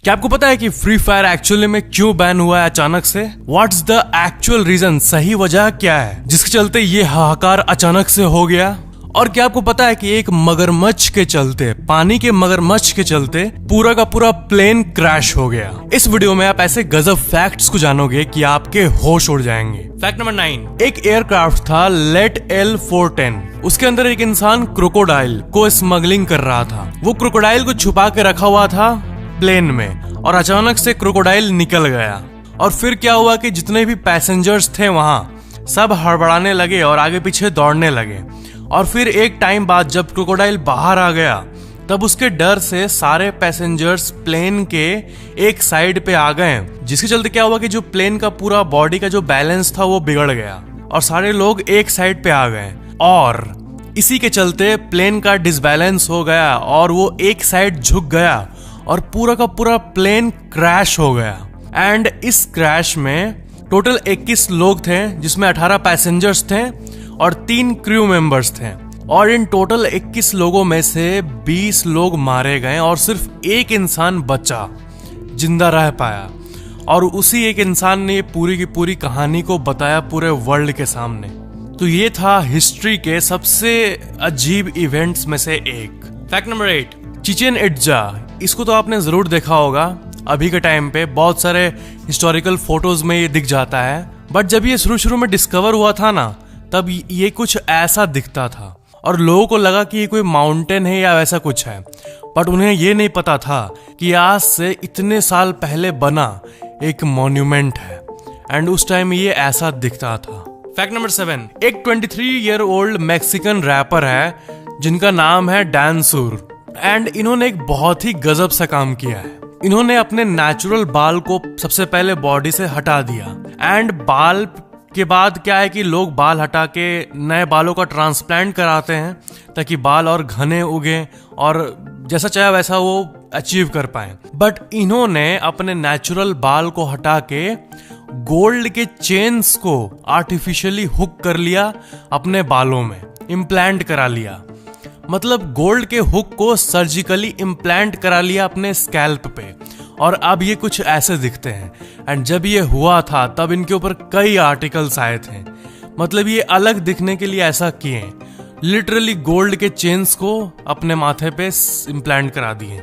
क्या आपको पता है कि फ्री फायर एक्चुअली में क्यों बैन हुआ है अचानक से? व्हाट्स द एक्चुअल रीजन, सही वजह क्या है जिसके चलते ये हाहाकार अचानक से हो गया? और क्या आपको पता है कि एक मगरमच्छ के चलते, पानी के मगरमच्छ के चलते पूरा का पूरा प्लेन क्रैश हो गया? इस वीडियो में आप ऐसे गजब फैक्ट्स को जानोगे कि आपके होश उड़ जाएंगे। फैक्ट नंबर 9, एक एयरक्राफ्ट था लेट L410। उसके अंदर एक इंसान क्रोकोडाइल को स्मगलिंग कर रहा था। वो क्रोकोडाइल को छुपा के रखा हुआ था प्लेन में, और अचानक से क्रोकोडाइल निकल गया। और फिर क्या हुआ कि जितने भी पैसेंजर्स थे वहां सब हड़बड़ाने लगे और आगे पीछे दौड़ने लगे। और फिर एक टाइम बाद जब क्रोकोडाइल बाहर आ गया तब उसके डर से सारे पैसेंजर्स प्लेन के एक साइड पे आ गए, जिसके चलते क्या हुआ कि जो प्लेन का पूरा बॉडी का जो बैलेंस था वो बिगड़ गया और सारे लोग एक साइड पे आ गए। और इसी के चलते प्लेन का डिसबैलेंस हो गया और वो एक साइड झुक गया और पूरा का पूरा प्लेन क्रैश हो गया। एंड इस क्रैश में टोटल 21 लोग थे, जिसमें 18 पैसेंजर्स थे और 3 क्रू मेंबर्स थे। और इन टोटल 21 लोगों में से 20 लोग मारे गए और सिर्फ एक इंसान बचा, जिंदा रह पाया। और उसी एक इंसान ने पूरी की पूरी कहानी को बताया पूरे वर्ल्ड के सामने। तो ये था हिस्ट्री के सबसे अजीब इवेंट्स में से एक। Fact number 8, Chichen Itza. इसको तो आपने जरूर देखा होगा, अभी के टाइम पे बहुत सारे हिस्टोरिकल फोटोज में ये दिख जाता है। बट जब ये शुरू में डिस्कवर हुआ था ना, तब ये कुछ ऐसा दिखता था और लोगों को लगा कि ये कोई माउंटेन है या वैसा कुछ है। बट उन्हें ये नहीं पता था कि आज से इतने साल पहले बना एक मॉन्यूमेंट है। एंड उस टाइम ये ऐसा दिखता था। फैक्ट नंबर 7, एक 23 ईयर ओल्ड मैक्सिकन रैपर है जिनका नाम है डांसुर। एंड इन्होंने एक बहुत ही गजब सा काम किया है। इन्होंने अपने नेचुरल बाल को सबसे पहले बॉडी से हटा दिया। एंड बाल के बाद क्या है कि लोग बाल हटा के नए बालों का ट्रांसप्लांट कराते हैं ताकि बाल और घने उगे और जैसा चाहे वैसा वो अचीव कर पाए। बट इन्होंने अपने नेचुरल बाल को हटा के गोल्ड के चेन्स को आर्टिफिशियली हुक कर लिया, अपने बालों में इम्प्लांट करा लिया। मतलब गोल्ड के हुक को सर्जिकली इम्प्लांट करा लिया अपने स्कैल्प पे, और अब ये कुछ ऐसे दिखते हैं। एंड जब ये हुआ था तब इनके ऊपर कई आर्टिकल्स आए थे। मतलब ये अलग दिखने के लिए ऐसा किए, लिटरली गोल्ड के चेन्स को अपने माथे पे इम्प्लांट करा दिए।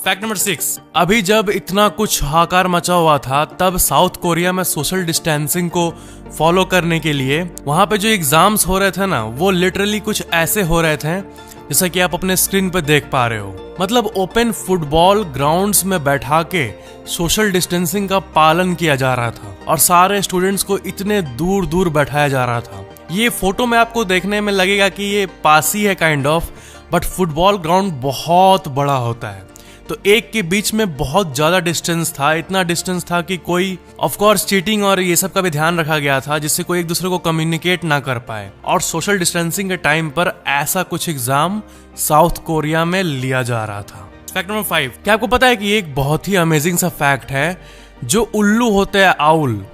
फैक्ट नंबर 6, अभी जब इतना कुछ हाहाकार मचा हुआ था तब साउथ कोरिया में सोशल डिस्टेंसिंग को फॉलो करने के लिए वहां पे जो एग्जाम्स हो रहे थे ना, वो लिटरली कुछ ऐसे हो रहे थे जैसा कि आप अपने स्क्रीन पे देख पा रहे हो। मतलब ओपन फुटबॉल ग्राउंड्स में बैठा के सोशल डिस्टेंसिंग का पालन किया जा रहा था और सारे स्टूडेंट्स को इतने दूर दूर बैठाया जा रहा था। ये फोटो में आपको देखने में लगेगा कि ये पास ही है kind of, but football ground बहुत बड़ा होता है। तो एक के बीच में बहुत ज्यादा डिस्टेंस था, इतना डिस्टेंस था कि कोई ऑफ कोर्स चीटिंग और ये सब का भी ध्यान रखा गया था जिससे कोई एक दूसरे को कम्युनिकेट ना कर पाए। और सोशल डिस्टेंसिंग के टाइम पर ऐसा कुछ एग्जाम साउथ कोरिया में लिया जा रहा था। फैक्ट नंबर 5, क्या आपको पता है कि एक बहुत ही अमेजिंग सा फैक्ट है, जो उल्लू होते हैं आउल,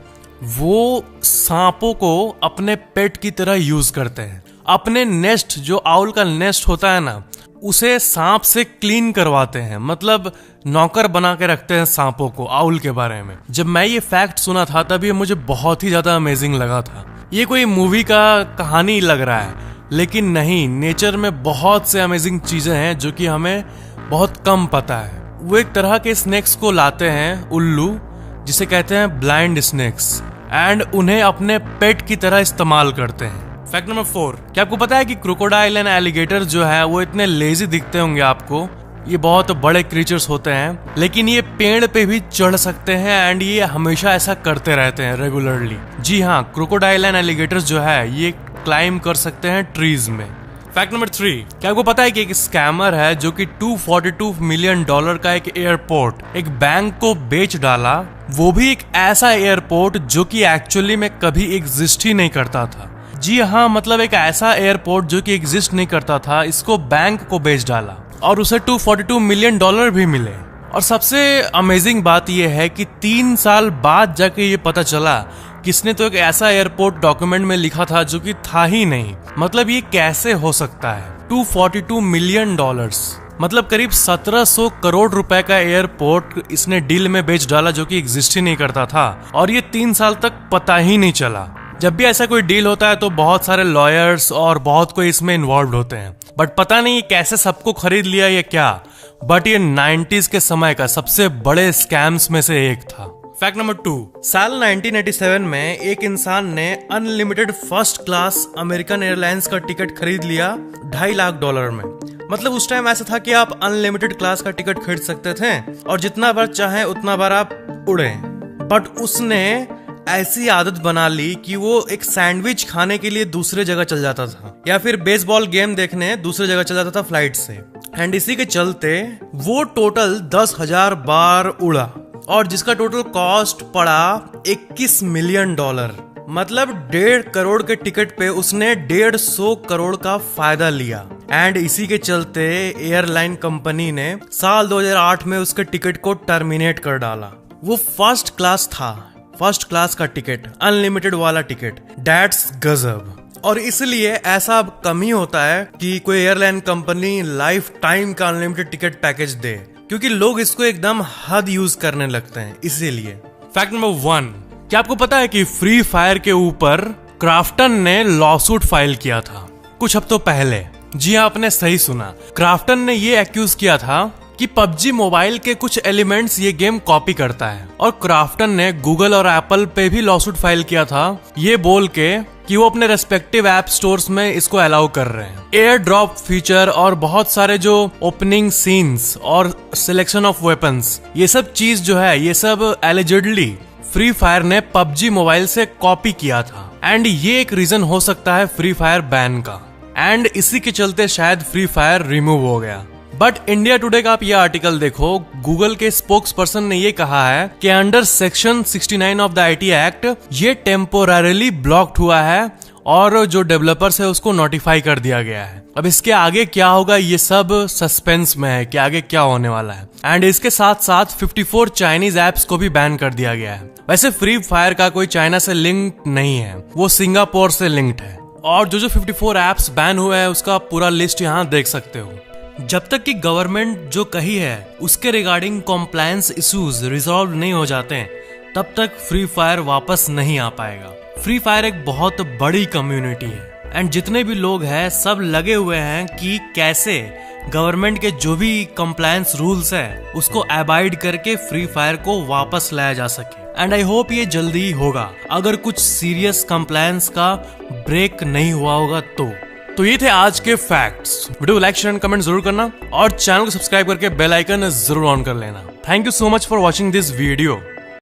वो सांपों को अपने पेट की तरह यूज करते हैं। अपने नेस्ट, जो आउल का नेस्ट होता है ना, उसे सांप से क्लीन करवाते हैं। मतलब नौकर बना के रखते हैं सांपों को, आउल के बारे में। जब मैं ये फैक्ट सुना था तब ये मुझे बहुत ही ज्यादा अमेजिंग लगा था। ये कोई मूवी का कहानी लग रहा है, लेकिन नहीं, नेचर में बहुत से अमेजिंग चीजें हैं जो कि हमें बहुत कम पता है। वो एक तरह के स्नेक्स को लाते हैं, उल्लू, जिसे कहते हैं ब्लाइंड स्नेक्स, एंड उन्हें अपने पेट की तरह इस्तेमाल करते हैं। फैक्ट नंबर 4, क्या आपको पता है कि क्रोकोडाइल एंड एलिगेटर जो है वो इतने लेजी दिखते होंगे आपको। ये बहुत बड़े क्रीचर्स होते हैं, लेकिन ये पेड़ पे भी चढ़ सकते हैं एंड ये हमेशा ऐसा करते रहते हैं रेगुलरली। जी हाँ, क्रोकोडाइल एंड एलिगेटर्स जो है ये क्लाइम कर सकते हैं ट्रीज में। फैक्ट नंबर 3, क्या आपको पता है कि एक स्कैमर है जो कि $242 मिलियन का एक एयरपोर्ट, एक बैंक को बेच डाला। वो भी एक ऐसा एयरपोर्ट जो कि एक्चुअली में कभी एग्जिस्ट ही नहीं करता था। जी हाँ, मतलब एक ऐसा एयरपोर्ट जो कि एग्जिस्ट नहीं करता था, इसको बैंक को बेच डाला और उसे $242 मिलियन भी मिले। और सबसे अमेजिंग बात यह है कि 3 साल बाद जाके ये पता चला किसने तो एक ऐसा एयरपोर्ट डॉक्यूमेंट में लिखा था जो कि था ही नहीं। मतलब ये कैसे हो सकता है? $242 मिलियन। मतलब करीब 1700 करोड़ रुपए का एयरपोर्ट इसने डील में बेच डाला, जो कि एग्जिस्ट ही नहीं करता था, और ये 3 साल तक पता ही नहीं चला। जब भी ऐसा कोई डील होता है तो बहुत सारे लॉयर्स और बहुत कोई इसमें इन्वॉल्व होते हैं, बट पता नहीं कैसे सबको खरीद लिया या क्या। बट ये 90s के समय का सबसे बड़े स्कैम्स में से एक था। फैक्ट नंबर 2, साल 1987 में एक इंसान ने unlimited first class American airlines का टिकट खरीद लिया $2.5 लाख में। मतलब उस टाइम ऐसा था कि आप अनलिमिटेड क्लास का टिकट खरीद सकते थे और जितना बार चाहे उतना बार आप उड़े। बट उसने ऐसी आदत बना ली कि वो एक सैंडविच खाने के लिए दूसरे जगह चल जाता था, या फिर बेसबॉल गेम देखने दूसरे जगह चल जाता था फ्लाइट से। एंड इसी के चलते वो टोटल 10,000 बार उड़ा, और जिसका टोटल कॉस्ट पड़ा $21 मिलियन। मतलब 1.5 करोड़ के टिकट पे उसने 150 करोड़ का फायदा लिया। एंड इसी के चलते एयरलाइन कंपनी ने साल 2008 में उसके टिकट को टर्मिनेट कर डाला। वो फर्स्ट क्लास था, फर्स्ट क्लास का टिकट, अनलिमिटेड वाला टिकट। दैट्स गजब। और इसलिए ऐसा अब कम ही होता है कि कोई एयरलाइन कंपनी लाइफ टाइम का अनलिमिटेड टिकट पैकेज दे, क्योंकि लोग इसको एकदम हद यूज करने लगते हैं इसीलिए। फैक्ट नंबर 1, क्या आपको पता है कि फ्री फायर के ऊपर क्राफ्टन ने लॉसूट फाइल किया था कुछ हफ्तों पहले? जी हाँ, आपने सही सुना। क्राफ्टन ने ये एक्यूज किया था कि पबजी मोबाइल के कुछ एलिमेंट्स ये गेम कॉपी करता है, और क्राफ्टन ने गूगल और एप्पल पे भी लॉसूट फाइल किया था ये बोल के कि वो अपने रेस्पेक्टिव ऐप स्टोर्स में इसको अलाउ कर रहे हैं। एयर ड्रॉप फीचर और बहुत सारे जो ओपनिंग सीन्स और सिलेक्शन ऑफ वेपन्स, ये सब चीज जो है, ये सब एलिजिडली फ्री फायर ने पबजी मोबाइल से कॉपी किया था। एंड ये एक रीजन हो सकता है फ्री फायर बैन का, एंड इसी के चलते शायद फ्री फायर रिमूव हो गया। बट इंडिया टुडे का आप ये आर्टिकल देखो, गूगल के स्पोक्स पर्सन ने ये कहा है कि under section 69 of the IT act ये टेम्पोररीली ब्लॉक्ड हुआ है, और जो डेवलपर्स है उसको नोटिफाई कर दिया गया है। अब इसके आगे क्या होगा ये सब सस्पेंस में है कि आगे क्या होने वाला है। एंड इसके साथ साथ 54 चाइनीज एप्स को भी बैन कर दिया गया है। वैसे फ्री फायर का कोई चाइना से लिंक नहीं है, वो सिंगापुर से लिंक्ड है। और जो 54 एप्स बैन हुए हैं उसका पूरा लिस्ट यहाँ देख सकते हो। जब तक कि गवर्नमेंट जो कही है उसके रिगार्डिंग कॉम्प्लायंस इश्यूज रिजॉल्व नहीं हो जाते हैं, तब तक फ्री फायर वापस नहीं आ पाएगा। फ्री फायर एक बहुत बड़ी कम्युनिटी है, एंड जितने भी लोग हैं सब लगे हुए हैं कि कैसे गवर्नमेंट के जो भी कॉम्प्लायंस रूल्स है उसको अबाइड करके फ्री फायर को वापस लाया जा सके। एंड आई होप ये जल्दी ही होगा, अगर कुछ सीरियस कॉम्प्लायंस का ब्रेक नहीं हुआ होगा तो ये थे आज के facts. Video like share and comment जरूर करना, और चैनल को सब्सक्राइब करके बेल आइकन जरूर ऑन कर लेना। Thank you so much for watching this video.